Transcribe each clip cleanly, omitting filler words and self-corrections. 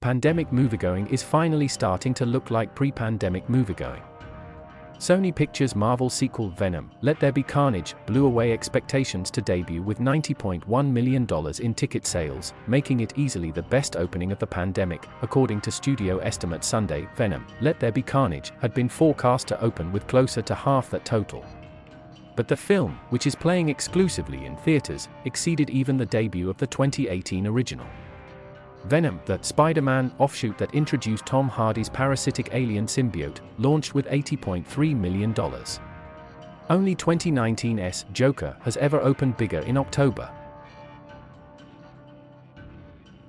Pandemic moviegoing is finally starting to look like pre-pandemic moviegoing. Sony Pictures Marvel sequel Venom, Let There Be Carnage, blew away expectations to debut with $90.1 million in ticket sales, making it easily the best opening of the pandemic. According to studio estimate Sunday, Venom, Let There Be Carnage had been forecast to open with closer to half that total. But the film, which is playing exclusively in theaters, exceeded even the debut of the 2018 original. Venom, the Spider-Man offshoot that introduced Tom Hardy's parasitic alien symbiote, launched with $80.3 million. Only 2019's Joker has ever opened bigger in October.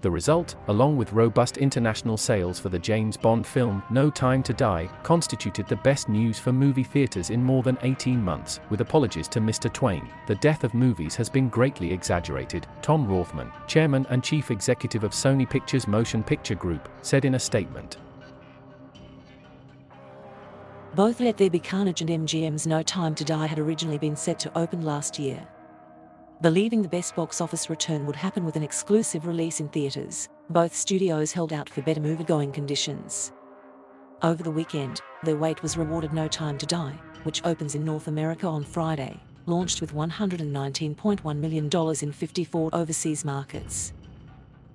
The result, along with robust international sales for the James Bond film No Time to Die, constituted the best news for movie theaters in more than 18 months. With apologies to Mr. Twain, the death of movies has been greatly exaggerated, Tom Rothman, chairman and chief executive of Sony Pictures Motion Picture Group, said in a statement. Both Let There Be Carnage and MGM's No Time to Die had originally been set to open last year. Believing the best box office return would happen with an exclusive release in theaters, both studios held out for better moviegoing conditions. Over the weekend, their wait was rewarded. No Time to Die, which opens in North America on Friday, launched with $119.1 million in 54 overseas markets.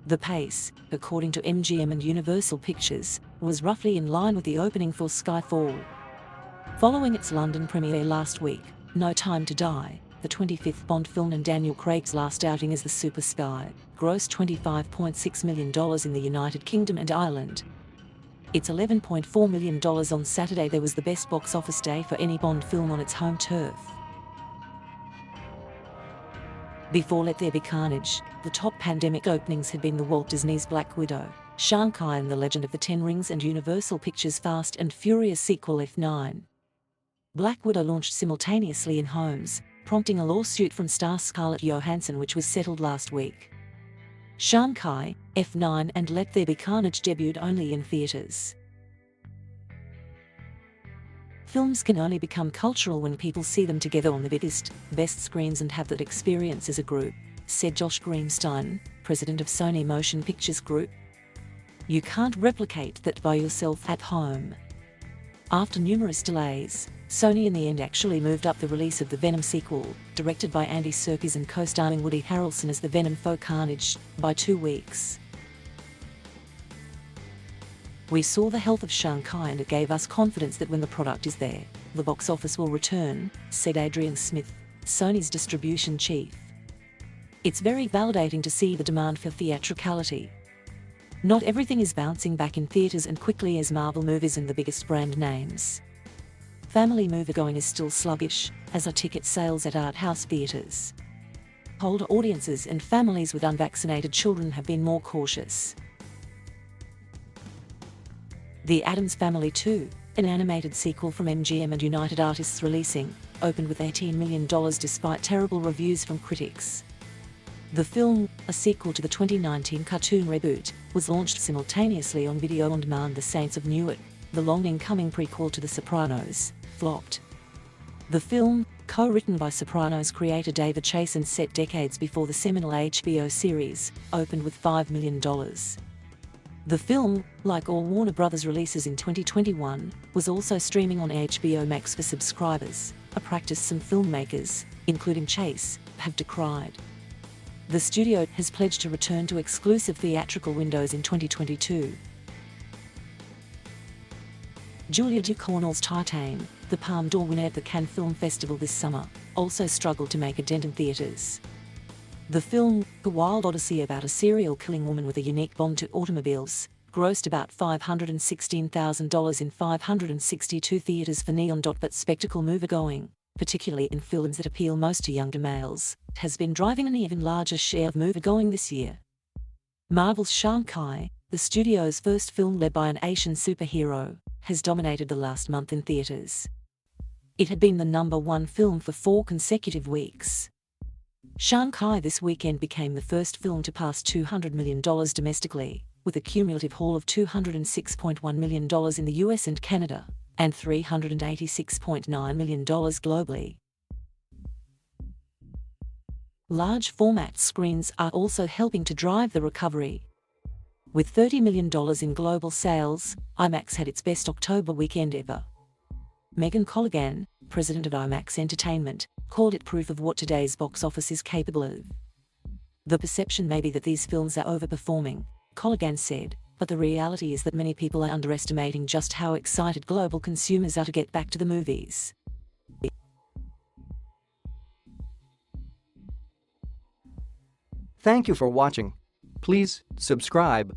The pace, according to MGM and Universal Pictures, was roughly in line with the opening for Skyfall. Following its London premiere last week, No Time to Die, the 25th Bond film and Daniel Craig's last outing as the super spy, grossed $25.6 million in the United Kingdom and Ireland. Its $11.4 million on Saturday there was the best box office day for any Bond film on its home turf. Before Let There Be Carnage, the top pandemic openings had been the Walt Disney's Black Widow, Shanghai and the Legend of the Ten Rings and Universal Pictures' Fast and Furious sequel F9. Black Widow launched simultaneously in homes, prompting a lawsuit from star Scarlett Johansson which was settled last week. Shanghai, F9 and Let There Be Carnage debuted only in theaters. Films can only become cultural when people see them together on the biggest, best screens and have that experience as a group, said Josh Greenstein, president of Sony Motion Pictures Group. You can't replicate that by yourself at home. After numerous delays, Sony in the end actually moved up the release of the Venom sequel, directed by Andy Serkis and co-starring Woody Harrelson as the Venom foe Carnage, by 2 weeks. We saw the health of Shanghai and it gave us confidence that when the product is there, the box office will return, said Adrian Smith, Sony's distribution chief. It's very validating to see the demand for theatricality. Not everything is bouncing back in theaters and quickly as Marvel movies and the biggest brand names. Family moviegoing is still sluggish, as are ticket sales at art house theaters. Older audiences and families with unvaccinated children have been more cautious. The Addams Family 2, an animated sequel from MGM and United Artists releasing, opened with $18 million despite terrible reviews from critics. The film, a sequel to the 2019 cartoon reboot, was launched simultaneously on video on demand. The Saints of Newark, the long-incoming prequel to The Sopranos, flopped. The film, co-written by Sopranos creator David Chase and set decades before the seminal HBO series, opened with $5 million. The film, like all Warner Brothers releases in 2021, was also streaming on HBO Max for subscribers, a practice some filmmakers, including Chase, have decried. The studio has pledged to return to exclusive theatrical windows in 2022. Julia Ducournau's Titane, the Palme d'Or winner at the Cannes Film Festival this summer, also struggled to make a dent in theaters. The film, a wild odyssey about a serial-killing woman with a unique bond to automobiles, grossed about $516,000 in 562 theaters for neon. But spectacle moviegoing, particularly in films that appeal most to younger males, has been driving an even larger share of moviegoing this year. Marvel's Shanghai, the studio's first film led by an Asian superhero, has dominated the last month in theaters. It had been the #1 film for 4 consecutive weeks. Shanghai this weekend became the first film to pass $200 million domestically, with a cumulative haul of $206.1 million in the US and Canada, and $386.9 million globally. Large format screens are also helping to drive the recovery. With $30 million in global sales, IMAX had its best October weekend ever. Megan Colligan, president of IMAX Entertainment, called it proof of what today's box office is capable of. The perception may be that these films are overperforming, Colligan said, but the reality is that many people are underestimating just how excited global consumers are to get back to the movies. Thank you for watching. Please subscribe